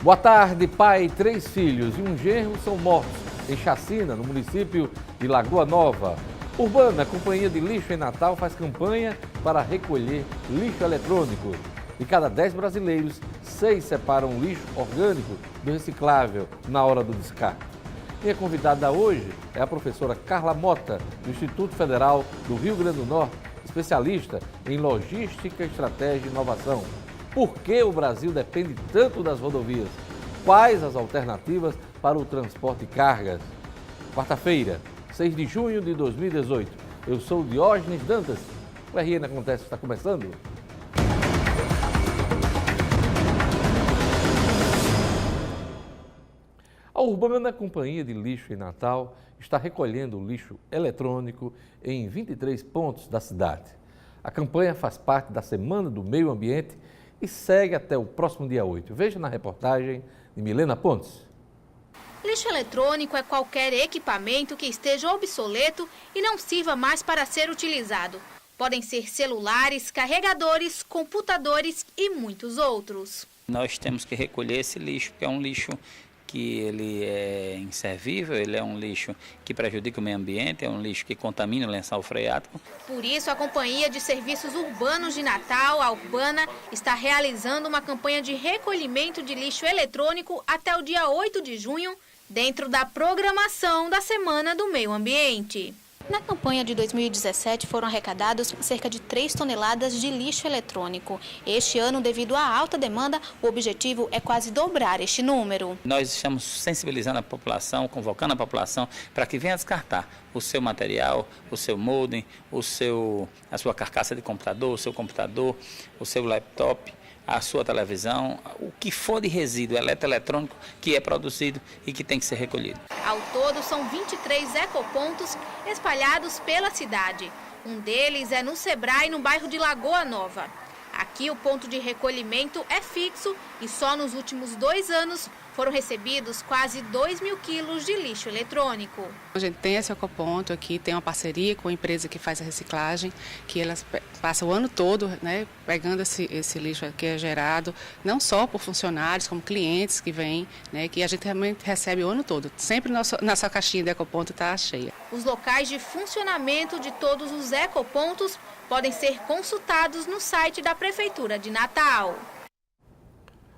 Boa tarde, pai, 3 filhos e um genro são mortos em chacina no município de Lagoa Nova. Urbana, companhia de lixo em Natal, faz campanha para recolher lixo eletrônico. De cada 10 brasileiros, 6 separam lixo orgânico do reciclável na hora do descarte. Minha convidada hoje é a professora Carla Mota, do Instituto Federal do Rio Grande do Norte, especialista em logística, estratégia e inovação. Por que o Brasil depende tanto das rodovias? Quais as alternativas para o transporte de cargas? Quarta-feira, 6 de junho de 2018. Eu sou Diógenes Dantas. O RN Acontece está começando. A Urbana, companhia de lixo em Natal, está recolhendo lixo eletrônico em 23 pontos da cidade. A campanha faz parte da Semana do Meio Ambiente e segue até o próximo dia 8. Veja na reportagem de Milena Pontes. Lixo eletrônico é qualquer equipamento que esteja obsoleto e não sirva mais para ser utilizado. Podem ser celulares, carregadores, computadores e muitos outros. Nós temos que recolher esse lixo, que é um lixo que ele é inservível, ele é um lixo que prejudica o meio ambiente, é um lixo que contamina o lençol freático. Por isso, a Companhia de Serviços Urbanos de Natal, a Urbana, está realizando uma campanha de recolhimento de lixo eletrônico até o dia 8 de junho, dentro da programação da Semana do Meio Ambiente. Na campanha de 2017 foram arrecadados cerca de 3 toneladas de lixo eletrônico. Este ano, devido à alta demanda, o objetivo é quase dobrar este número. Nós estamos sensibilizando a população, convocando a população para que venha descartar o seu material, o seu modem, a sua carcaça de computador, o seu computador, o seu laptop, a sua televisão, o que for de resíduo eletroeletrônico que é produzido e que tem que ser recolhido. Ao todo, são 23 ecopontos espalhados pela cidade. Um deles é no Sebrae, no bairro de Lagoa Nova. Aqui, o ponto de recolhimento é fixo e só nos últimos 2 anos foram recebidos quase 2.000 quilos de lixo eletrônico. A gente tem esse ecoponto aqui, tem uma parceria com a empresa que faz a reciclagem, que elas passam o ano todo, né, pegando esse lixo que é gerado, não só por funcionários, como clientes que vêm, né, que a gente realmente recebe o ano todo. Sempre nossa caixinha de ecoponto está cheia. Os locais de funcionamento de todos os ecopontos podem ser consultados no site da Prefeitura de Natal.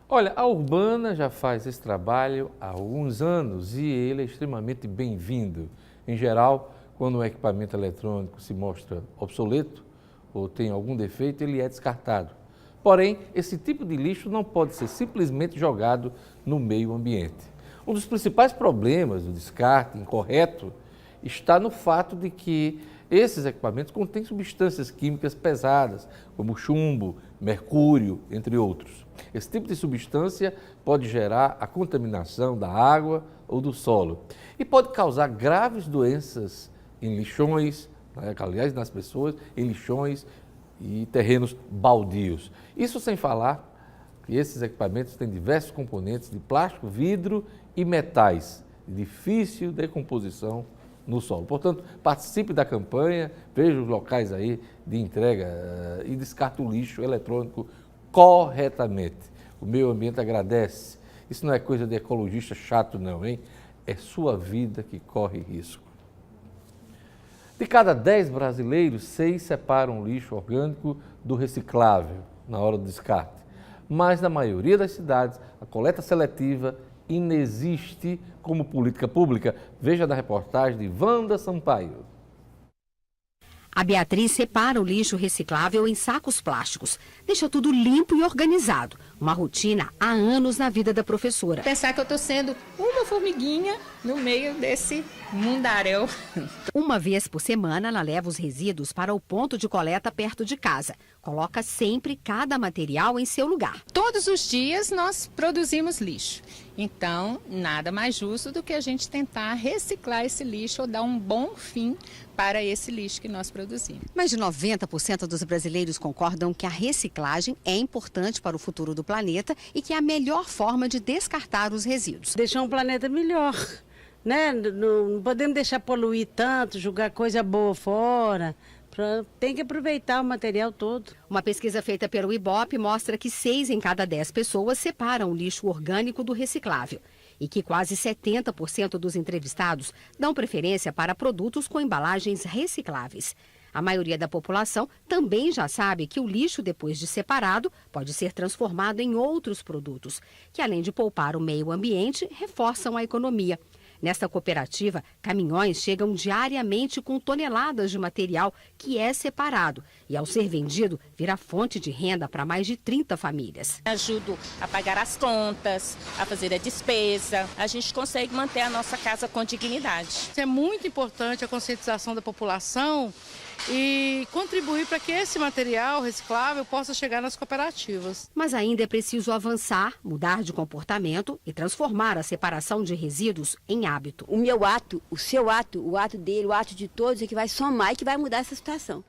Olha, a Urbana já faz esse trabalho há alguns anos e ele é extremamente bem-vindo. Em geral, quando um equipamento eletrônico se mostra obsoleto ou tem algum defeito, ele é descartado. Porém, esse tipo de lixo não pode ser simplesmente jogado no meio ambiente. Um dos principais problemas do descarte incorreto está no fato de que esses equipamentos contêm substâncias químicas pesadas, como chumbo, mercúrio, entre outros. Esse tipo de substância pode gerar a contaminação da água ou do solo e pode causar graves doenças em lixões, aliás, nas pessoas, em lixões e terrenos baldios. Isso sem falar que esses equipamentos têm diversos componentes de plástico, vidro e metais de difícil decomposição no solo. Portanto, participe da campanha, veja os locais aí de entrega e descarte o lixo eletrônico corretamente. O meio ambiente agradece. Isso não é coisa de ecologista chato não, hein? É sua vida que corre risco. De cada 10 brasileiros, 6 separam lixo orgânico do reciclável na hora do descarte. Mas na maioria das cidades, a coleta seletiva inexiste como política pública. Veja na reportagem de Wanda Sampaio. A Beatriz separa o lixo reciclável em sacos plásticos. Deixa tudo limpo e organizado. Uma rotina há anos na vida da professora. Pensar que eu estou sendo uma formiguinha no meio desse mundaréu. Uma vez por semana, ela leva os resíduos para o ponto de coleta perto de casa. Coloca sempre cada material em seu lugar. Todos os dias nós produzimos lixo. Então, nada mais justo do que a gente tentar reciclar esse lixo ou dar um bom fim para esse lixo que nós produzimos. Mais de 90% dos brasileiros concordam que a reciclagem é importante para o futuro do planeta e que é a melhor forma de descartar os resíduos. Deixar um planeta melhor, né? Não podemos deixar poluir tanto, jogar coisa boa fora. Tem que aproveitar o material todo. Uma pesquisa feita pelo IBOP mostra que 6 em cada 10 pessoas separam o lixo orgânico do reciclável e que quase 70% dos entrevistados dão preferência para produtos com embalagens recicláveis. A maioria da população também já sabe que o lixo, depois de separado, pode ser transformado em outros produtos, que além de poupar o meio ambiente, reforçam a economia. Nesta cooperativa, caminhões chegam diariamente com toneladas de material que é separado e, ao ser vendido, vira fonte de renda para mais de 30 famílias. Ajudo a pagar as contas, a fazer a despesa. A gente consegue manter a nossa casa com dignidade. É muito importante a conscientização da população e contribuir para que esse material reciclável possa chegar nas cooperativas. Mas ainda é preciso avançar, mudar de comportamento e transformar a separação de resíduos em hábito. O meu ato, o seu ato, o ato dele, o ato de todos é que vai somar e que vai mudar essa situação.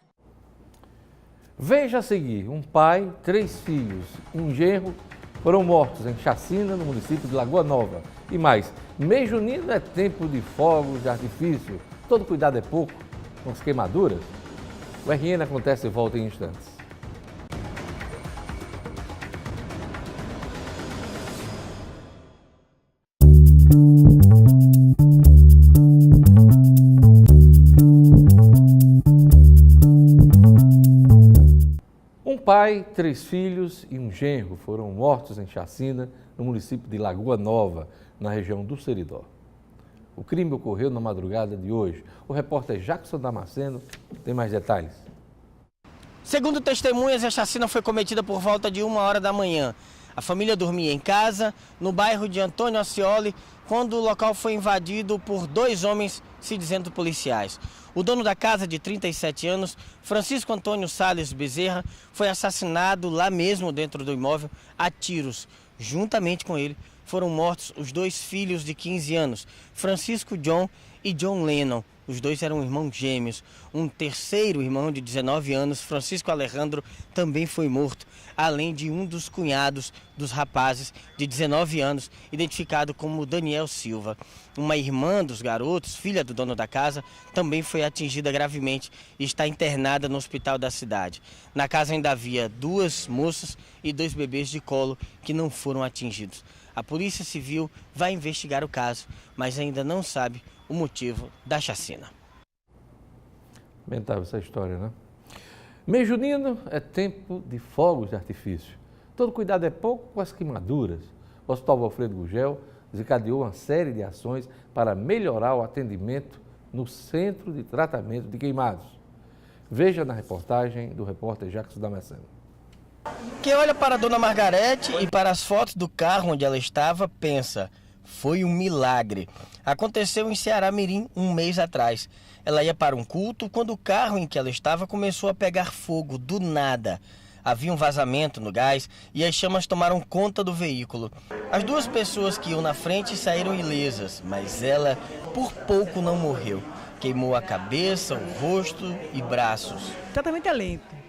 Veja a seguir, um pai, 3 filhos e um genro foram mortos em chacina no município de Lagoa Nova. E mais, mês junino é tempo de fogos de artifício. Todo cuidado é pouco com as queimaduras. O RN acontece e volta em instantes. Um pai, 3 filhos e um genro foram mortos em chacina no município de Lagoa Nova, na região do Seridó. O crime ocorreu na madrugada de hoje. O repórter Jackson Damasceno tem mais detalhes. Segundo testemunhas, a chacina foi cometida por volta de 1h da manhã. A família dormia em casa, no bairro de Antônio Ascioli, quando o local foi invadido por 2 homens se dizendo policiais. O dono da casa, de 37 anos, Francisco Antônio Salles Bezerra, foi assassinado lá mesmo dentro do imóvel a tiros. Juntamente com ele foram mortos os 2 filhos de 15 anos, Francisco John e John Lennon. Os 2 eram irmãos gêmeos. Um terceiro irmão de 19 anos, Francisco Alejandro, também foi morto, além de um dos cunhados dos rapazes de 19 anos, identificado como Daniel Silva. Uma irmã dos garotos, filha do dono da casa, também foi atingida gravemente e está internada no hospital da cidade. Na casa ainda havia 2 moças e 2 bebês de colo que não foram atingidos. A Polícia Civil vai investigar o caso, mas ainda não sabe o motivo da chacina. Lamentável essa história, né? Mês junino é tempo de fogos de artifício. Todo cuidado é pouco com as queimaduras. O Hospital Alfredo Gurgel desencadeou uma série de ações para melhorar o atendimento no Centro de Tratamento de Queimados. Veja na reportagem do repórter Jackson Damasceno. Quem olha para a dona Margarete e para as fotos do carro onde ela estava, pensa: foi um milagre. Aconteceu em Ceará Mirim 1 mês atrás. Ela ia para um culto quando o carro em que ela estava começou a pegar fogo do nada. Havia um vazamento no gás e as chamas tomaram conta do veículo. As 2 pessoas que iam na frente saíram ilesas, mas ela por pouco não morreu. Queimou a cabeça, o rosto e braços. O tratamento é lento.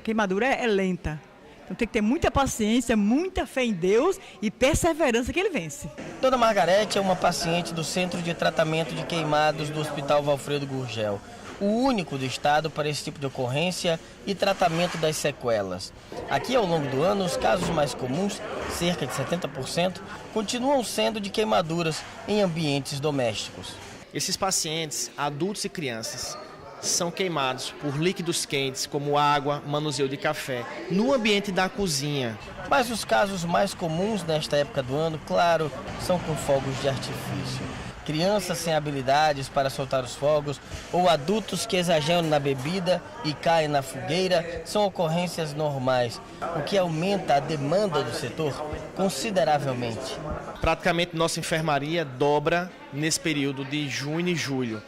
Queimadura é lenta. Então tem que ter muita paciência, muita fé em Deus e perseverança que ele vence. Dona Margarete é uma paciente do Centro de Tratamento de Queimados do Hospital Alfredo Gurgel, o único do estado para esse tipo de ocorrência e tratamento das sequelas. Aqui, ao longo do ano, os casos mais comuns, cerca de 70%, continuam sendo de queimaduras em ambientes domésticos. Esses pacientes, adultos e crianças, são queimados por líquidos quentes, como água, manuseio de café, no ambiente da cozinha. Mas os casos mais comuns nesta época do ano, claro, são com fogos de artifício. Crianças sem habilidades para soltar os fogos ou adultos que exageram na bebida e caem na fogueira são ocorrências normais, o que aumenta a demanda do setor consideravelmente. Praticamente nossa enfermaria dobra nesse período de junho e julho.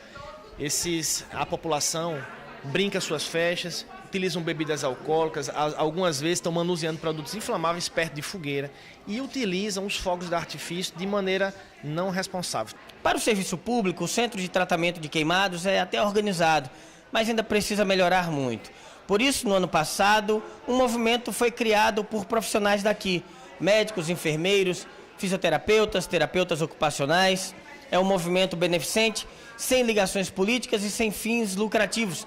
A população brinca suas festas, utilizam bebidas alcoólicas, algumas vezes estão manuseando produtos inflamáveis perto de fogueira e utilizam os fogos de artifício de maneira não responsável. Para o serviço público, o Centro de Tratamento de Queimados é até organizado, mas ainda precisa melhorar muito. Por isso, no ano passado, um movimento foi criado por profissionais daqui, médicos, enfermeiros, fisioterapeutas, terapeutas ocupacionais. É um movimento beneficente, sem ligações políticas e sem fins lucrativos,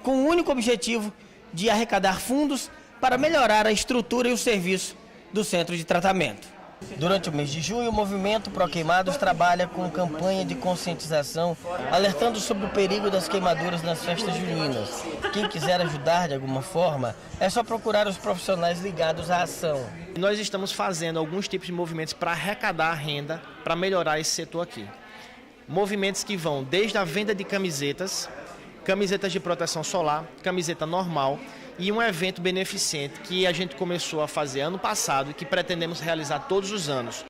com o único objetivo de arrecadar fundos para melhorar a estrutura e o serviço do centro de tratamento. Durante o mês de junho, o Movimento Pró Queimados trabalha com campanha de conscientização, alertando sobre o perigo das queimaduras nas festas juninas. Quem quiser ajudar de alguma forma, é só procurar os profissionais ligados à ação. Nós estamos fazendo alguns tipos de movimentos para arrecadar a renda, para melhorar esse setor aqui. Movimentos que vão desde a venda de camisetas de proteção solar, camiseta normal, e um evento beneficente que a gente começou a fazer ano passado e que pretendemos realizar todos os anos.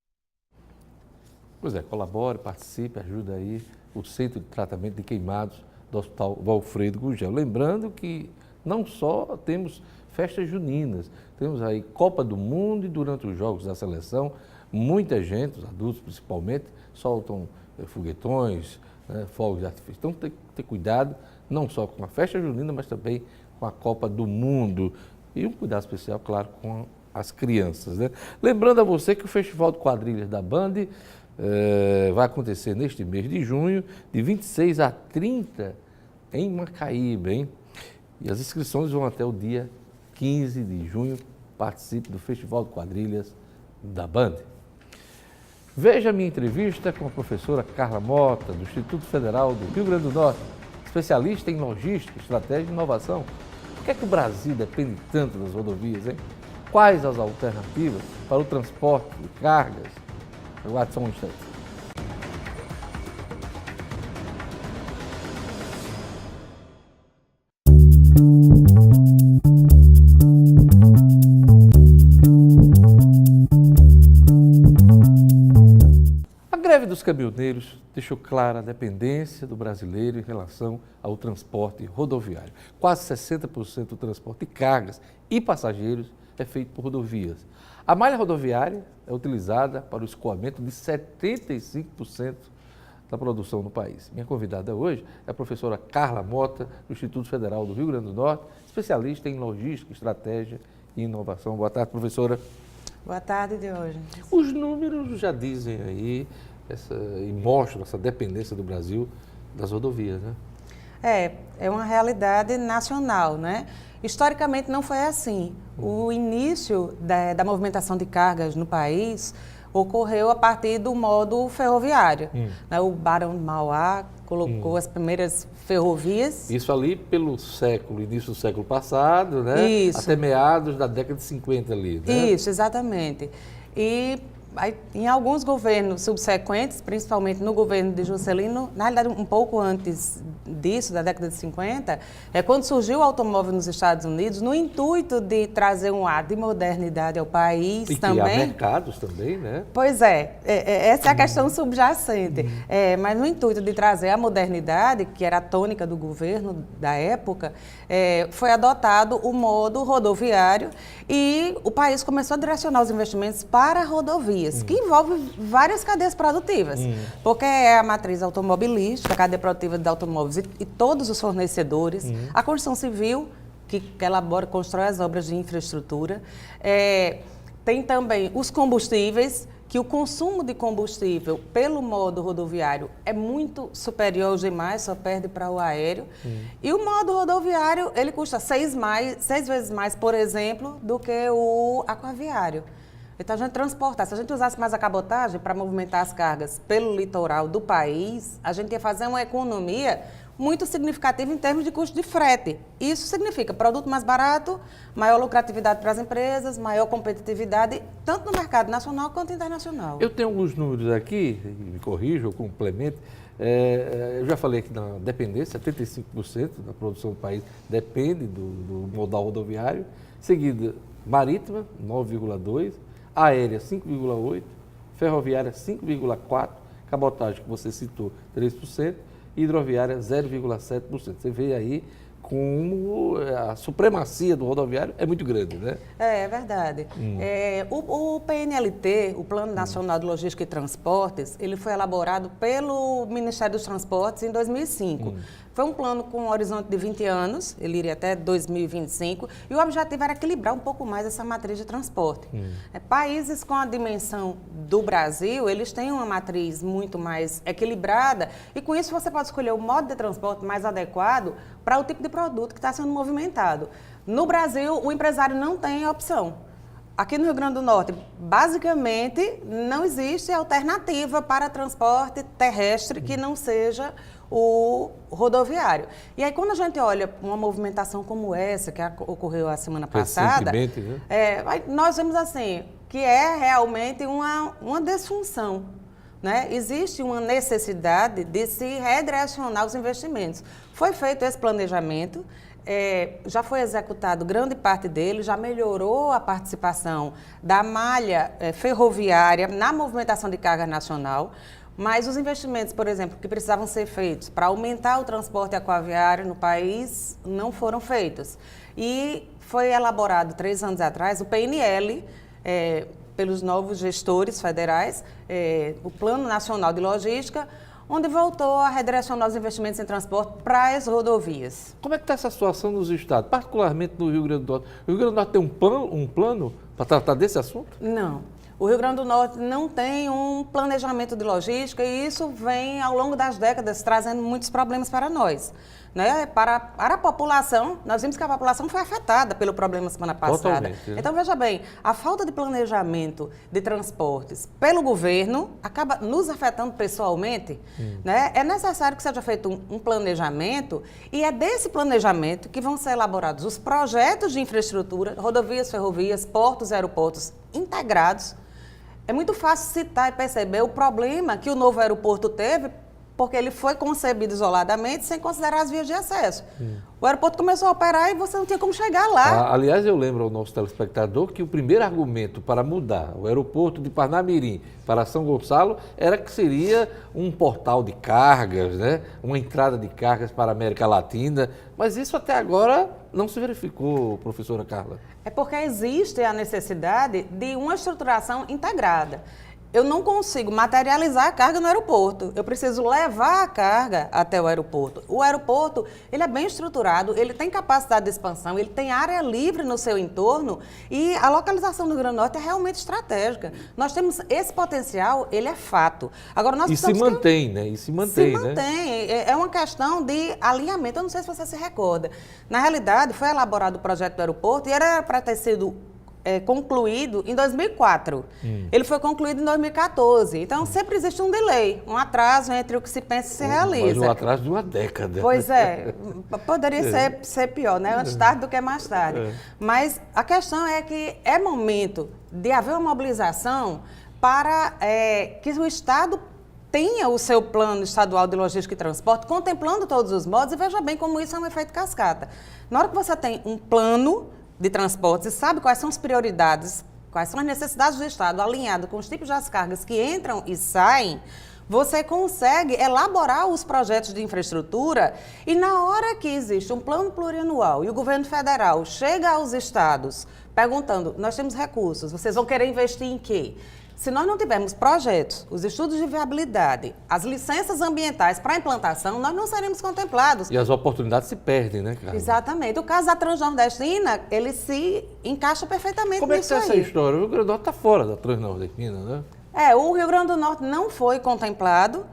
Pois é, colabore, participe, ajude aí o Centro de Tratamento de Queimados do Hospital Valfredo Gurgel. Lembrando que não só temos festas juninas, temos aí Copa do Mundo e durante os Jogos da Seleção, muita gente, os adultos principalmente, soltam foguetões, fogos de artifício. Então tem que ter cuidado, não só com a festa junina, mas também com a Copa do Mundo e um cuidado especial, claro, com as crianças, né? Lembrando a você que o Festival de Quadrilhas da Band vai acontecer neste mês de junho, de 26 a 30 em Macaíba, hein? E as inscrições vão até o dia 15 de junho. Participe do Festival de Quadrilhas da Band. Veja a minha entrevista com a professora Carla Mota, do Instituto Federal do Rio Grande do Norte, especialista em logística, estratégia e inovação. Por que é que o Brasil depende tanto das rodovias, hein? Quais as alternativas para o transporte de cargas? Aguarde só um instante. A greve dos caminhoneiros deixou clara a dependência do brasileiro em relação ao transporte rodoviário. Quase 60% do transporte de cargas e passageiros é feito por rodovias. A malha rodoviária é utilizada para o escoamento de 75% da produção no país. Minha convidada hoje é a professora Carla Mota, do Instituto Federal do Rio Grande do Norte, especialista em logística, estratégia e inovação. Boa tarde, professora. Boa tarde, Diogo. Os números já dizem aí e mostram essa dependência do Brasil das rodovias, né? É uma realidade nacional, né? Historicamente não foi assim. O início da movimentação de cargas no país ocorreu a partir do modo ferroviário. Né? O Barão de Mauá colocou as primeiras ferrovias. Isso ali pelo início do século passado, né? Isso. Até meados da década de 50 ali, né? Isso, exatamente. E aí, em alguns governos subsequentes, principalmente no governo de Juscelino, na realidade um pouco antes disso, da década de 50, é quando surgiu o automóvel nos Estados Unidos, no intuito de trazer um ar de modernidade ao país e também. criar mercados também, né? Pois essa é a questão subjacente. Mas no intuito de trazer a modernidade, que era a tônica do governo da época, foi adotado o modo rodoviário e o país começou a direcionar os investimentos para rodovias, que envolve várias cadeias produtivas, porque é a matriz automobilística, a cadeia produtiva de automóveis e todos os fornecedores, a construção civil, que elabora e constrói as obras de infraestrutura, tem também os combustíveis, que o consumo de combustível pelo modo rodoviário é muito superior aos demais, só perde para o aéreo. E o modo rodoviário, ele custa 6 vezes mais, por exemplo, do que o aquaviário. Então, a gente transportar, se a gente usasse mais a cabotagem para movimentar as cargas pelo litoral do país, a gente ia fazer uma economia muito significativa em termos de custo de frete. Isso significa produto mais barato, maior lucratividade para as empresas, maior competitividade, tanto no mercado nacional quanto internacional. Eu tenho alguns números aqui, me corrijo ou complemento. Eu já falei aqui da dependência, 75% da produção do país depende do modal rodoviário, seguida marítima, 9,2%, aérea, 5,8%, ferroviária, 5,4%, cabotagem, que você citou, 3%, hidroviária 0,7%. Você vê aí como a supremacia do rodoviário é muito grande, né? É verdade. O PNLT, o Plano Nacional de Logística e Transportes, ele foi elaborado pelo Ministério dos Transportes em 2005. Foi um plano com um horizonte de 20 anos, ele iria até 2025, e o objetivo era equilibrar um pouco mais essa matriz de transporte. Países com a dimensão do Brasil, eles têm uma matriz muito mais equilibrada, e com isso você pode escolher o modo de transporte mais adequado para o tipo de produto que está sendo movimentado. No Brasil, o empresário não tem opção. Aqui no Rio Grande do Norte, basicamente, não existe alternativa para transporte terrestre que não seja o rodoviário. E aí, quando a gente olha uma movimentação como essa, que ocorreu a semana passada, né? nós vemos assim, que é realmente uma disfunção. Né? Existe uma necessidade de se redirecionar os investimentos. Foi feito esse planejamento, já foi executado grande parte dele, já melhorou a participação da malha ferroviária na movimentação de carga nacional, mas os investimentos, por exemplo, que precisavam ser feitos para aumentar o transporte aquaviário no país não foram feitos. E foi elaborado 3 anos atrás o PNL, pelos novos gestores federais, o Plano Nacional de Logística, onde voltou a redirecionar os investimentos em transporte para as rodovias. Como é que está essa situação nos estados, particularmente no Rio Grande do Norte? O Rio Grande do Norte tem um plano para tratar desse assunto? Não. O Rio Grande do Norte não tem um planejamento de logística e isso vem, ao longo das décadas, trazendo muitos problemas para nós. Né? Para a população, nós vimos que a população foi afetada pelo problema semana passada. Totalmente. Então, veja bem, a falta de planejamento de transportes pelo governo acaba nos afetando pessoalmente. Né? É necessário que seja feito um planejamento e é desse planejamento que vão ser elaborados os projetos de infraestrutura, rodovias, ferrovias, portos e aeroportos integrados. É muito fácil citar e perceber o problema que o novo aeroporto teve, porque ele foi concebido isoladamente, sem considerar as vias de acesso. O aeroporto começou a operar e você não tinha como chegar lá. Aliás, eu lembro ao nosso telespectador que o primeiro argumento para mudar o aeroporto de Parnamirim para São Gonçalo era que seria um portal de cargas, né? Uma entrada de cargas para a América Latina, mas isso até agora não se verificou, professora Carla. É porque existe a necessidade de uma estruturação integrada. Eu não consigo materializar a carga no aeroporto. Eu preciso levar a carga até o aeroporto. O aeroporto, ele é bem estruturado, ele tem capacidade de expansão, ele tem área livre no seu entorno e a localização do Rio Grande do Norte é realmente estratégica. Nós temos esse potencial, ele é fato. Agora, nós se mantém, né? E se mantém, né? É uma questão de alinhamento. Eu não sei se você se recorda. Na realidade, foi elaborado o projeto do aeroporto e era para ter sido concluído em 2004. Ele foi concluído em 2014. Então, sempre existe um delay, um atraso entre o que se pensa e se realiza. Mas um atraso de uma década. Pois é. Poderia ser pior, né? Antes tarde do que mais tarde. Mas a questão é que é momento de haver uma mobilização para que o Estado tenha o seu plano estadual de logística e transporte, contemplando todos os modos, e veja bem como isso é um efeito cascata. Na hora que você tem um plano de transportes e sabe quais são as prioridades, quais são as necessidades do Estado, alinhado com os tipos de cargas que entram e saem, você consegue elaborar os projetos de infraestrutura e na hora que existe um plano plurianual e o governo federal chega aos estados perguntando, nós temos recursos, vocês vão querer investir em quê? Se nós não tivermos projetos, os estudos de viabilidade, as licenças ambientais para implantação, nós não seremos contemplados. E as oportunidades se perdem, né, Carla? Exatamente. O caso da Transnordestina, ele se encaixa perfeitamente nisso aí. Como é que está essa história? O Rio Grande do Norte está fora da Transnordestina, né? O Rio Grande do Norte não foi contemplado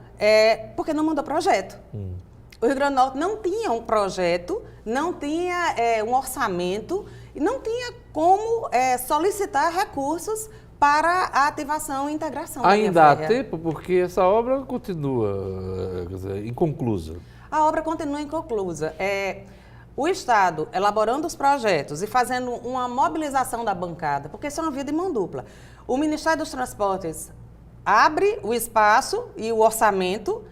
porque não mandou projeto. O Rio Grande do Norte não tinha um projeto, não tinha um orçamento e não tinha como solicitar recursos para a ativação e integração. Ainda há tempo, porque essa obra continua inconclusa. A obra continua inconclusa. O Estado elaborando os projetos e fazendo uma mobilização da bancada, porque isso é uma via de mão dupla. O Ministério dos Transportes abre o espaço e o orçamento,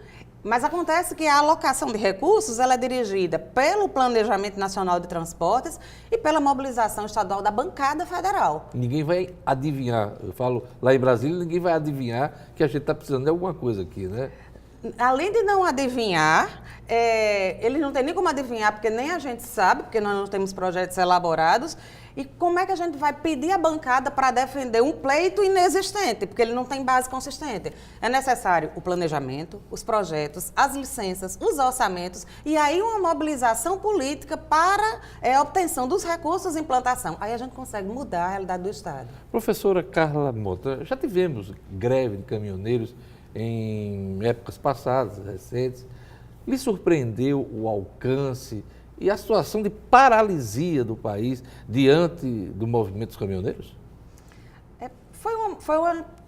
mas acontece que a alocação de recursos ela é dirigida pelo Planejamento Nacional de Transportes e pela mobilização estadual da bancada federal. Ninguém vai adivinhar, eu falo lá em Brasília, ninguém vai adivinhar que a gente está precisando de alguma coisa aqui, né? além de não adivinhar, eles não têm nem como adivinhar, porque nem a gente sabe, porque nós não temos projetos elaborados. E como é que a gente vai pedir a bancada para defender um pleito inexistente, porque ele não tem base consistente? É necessário o planejamento, os projetos, as licenças, os orçamentos e aí uma mobilização política para a obtenção dos recursos e implantação. Aí a gente consegue mudar a realidade do Estado. Professora Carla Mota, já tivemos greve de caminhoneiros em épocas passadas, recentes. Lhe surpreendeu o alcance e a situação de paralisia do país diante do movimento dos caminhoneiros? Foi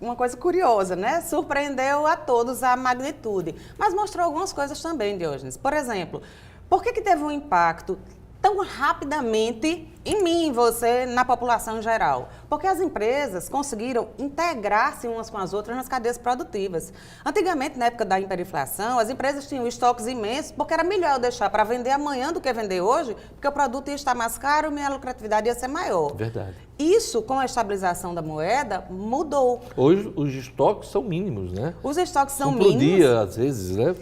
uma coisa curiosa, né? Surpreendeu a todos a magnitude, mas mostrou algumas coisas também, Diógenes. Por exemplo, por que teve um impacto tão rapidamente em mim, em você, na população em geral? Porque as empresas conseguiram integrar-se umas com as outras nas cadeias produtivas. Antigamente, na época da hiperinflação, as empresas tinham estoques imensos, porque era melhor eu deixar para vender amanhã do que vender hoje, porque o produto ia estar mais caro e minha lucratividade ia ser maior. Verdade. Isso, com a estabilização da moeda, mudou. Hoje, os estoques são mínimos, né? Os estoques são por mínimos. dia, às vezes, né?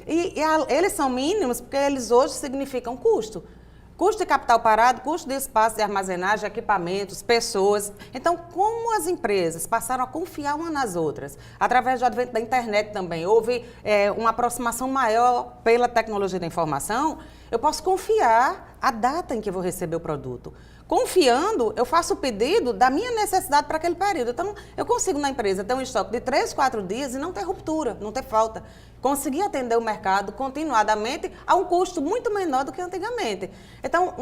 Eles são mínimos porque eles hoje significam custo. Custo de capital parado, custo de espaço de armazenagem, equipamentos, pessoas. Então, como as empresas passaram a confiar umas nas outras, através do advento da internet também, houve uma aproximação maior pela tecnologia da informação, eu posso confiar a data em que eu vou receber o produto. Confiando, eu faço o pedido da minha necessidade para aquele período. Então, eu consigo na empresa ter um estoque de 3, 4 dias e não ter ruptura, não ter falta. Conseguir atender o mercado continuadamente a um custo muito menor do que antigamente. Então,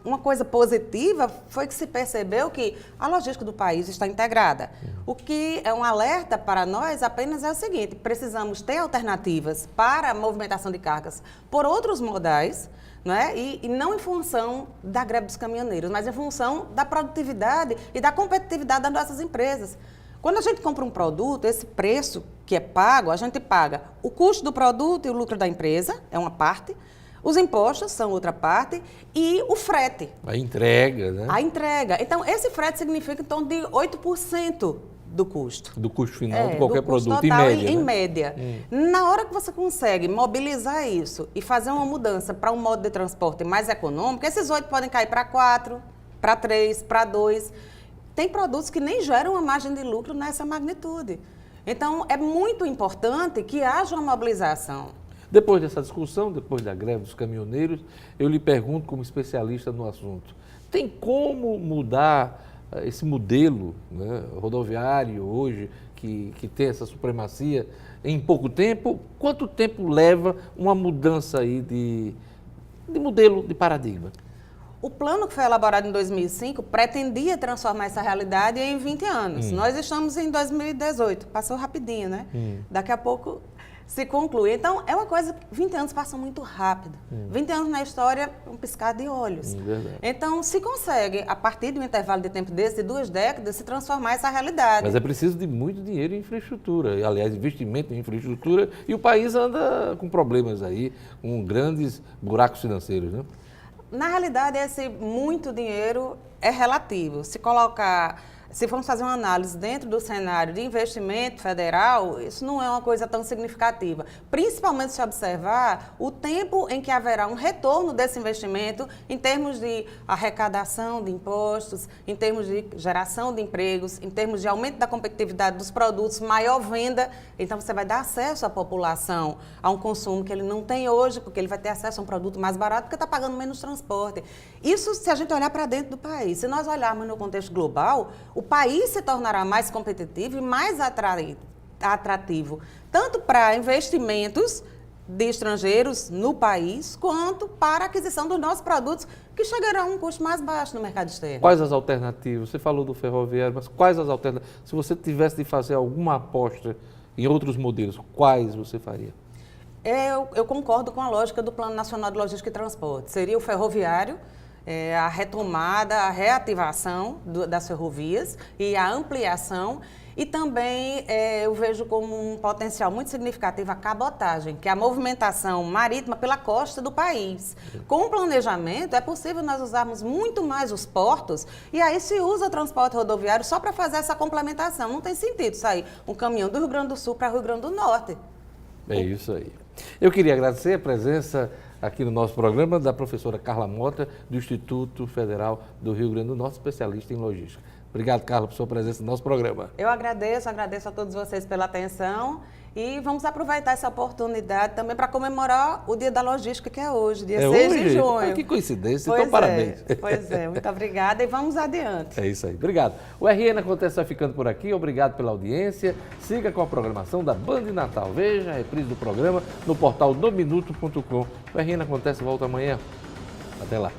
uma coisa positiva foi que se percebeu que a logística do país está integrada. O que é um alerta para nós apenas é o seguinte: precisamos ter alternativas para a movimentação de cargas por outros modais, não é? E não em função da greve dos caminhoneiros, mas em função da produtividade e da competitividade das nossas empresas. Quando a gente compra um produto, esse preço que é pago, a gente paga o custo do produto e o lucro da empresa, é uma parte, os impostos são outra parte e o frete. A entrega, né? A entrega. Então, esse frete significa em torno de 8% do custo. Do custo final de qualquer produto, total, em média. Na hora que você consegue mobilizar isso e fazer uma mudança para um modo de transporte mais econômico, esses 8 podem cair para 4, para 3, para 2. Tem produtos que nem geram uma margem de lucro nessa magnitude. Então, é muito importante que haja uma mobilização. Depois dessa discussão, depois da greve dos caminhoneiros, eu lhe pergunto como especialista no assunto, tem como mudar esse modelo, né, rodoviário hoje, que tem essa supremacia, em pouco tempo? Quanto tempo leva uma mudança aí de modelo, de paradigma? O plano que foi elaborado em 2005 pretendia transformar essa realidade em 20 anos. Nós estamos em 2018, passou rapidinho, né? Daqui a pouco se conclui. Então, é uma coisa, 20 anos passam muito rápido. 20 anos na história, um piscar de olhos. Então, se consegue, a partir de um intervalo de tempo desse, de 2 décadas, se transformar essa realidade. Mas é preciso de muito dinheiro em infraestrutura, e, aliás, investimento em infraestrutura, e o país anda com problemas aí, com grandes buracos financeiros, né? Na realidade, esse muito dinheiro é relativo. Se formos fazer uma análise dentro do cenário de investimento federal, isso não é uma coisa tão significativa. Principalmente se observar o tempo em que haverá um retorno desse investimento em termos de arrecadação de impostos, em termos de geração de empregos, em termos de aumento da competitividade dos produtos, maior venda. Então, você vai dar acesso à população a um consumo que ele não tem hoje, porque ele vai ter acesso a um produto mais barato, porque está pagando menos transporte. Isso se a gente olhar para dentro do país. Se nós olharmos no contexto global, o país se tornará mais competitivo e mais atrativo, tanto para investimentos de estrangeiros no país, quanto para a aquisição dos nossos produtos, que chegarão a um custo mais baixo no mercado externo. Quais as alternativas? Você falou do ferroviário, mas quais as alternativas? Se você tivesse de fazer alguma aposta em outros modelos, quais você faria? Eu concordo com a lógica do Plano Nacional de Logística e Transporte. Seria o ferroviário, a retomada, a reativação das ferrovias e a ampliação. E também eu vejo como um potencial muito significativo a cabotagem, que é a movimentação marítima pela costa do país. Com o planejamento, é possível nós usarmos muito mais os portos e aí se usa o transporte rodoviário só para fazer essa complementação. Não tem sentido sair um caminhão do Rio Grande do Sul para o Rio Grande do Norte. É isso aí. Eu queria agradecer a presença aqui no nosso programa da professora Carla Mota, do Instituto Federal do Rio Grande do Norte, especialista em logística. Obrigado, Carla, por sua presença no nosso programa. Eu agradeço a todos vocês pela atenção e vamos aproveitar essa oportunidade também para comemorar o Dia da Logística, que é hoje, dia 6 de junho. Ah, que coincidência, Pois então parabéns. Pois é, muito obrigada e vamos adiante. É isso aí, obrigado. O RN Acontece vai ficando por aqui, obrigado pela audiência. Siga com a programação da Band Natal. Veja a reprise do programa no portal nominuto.com. O RN Acontece volta amanhã. Até lá.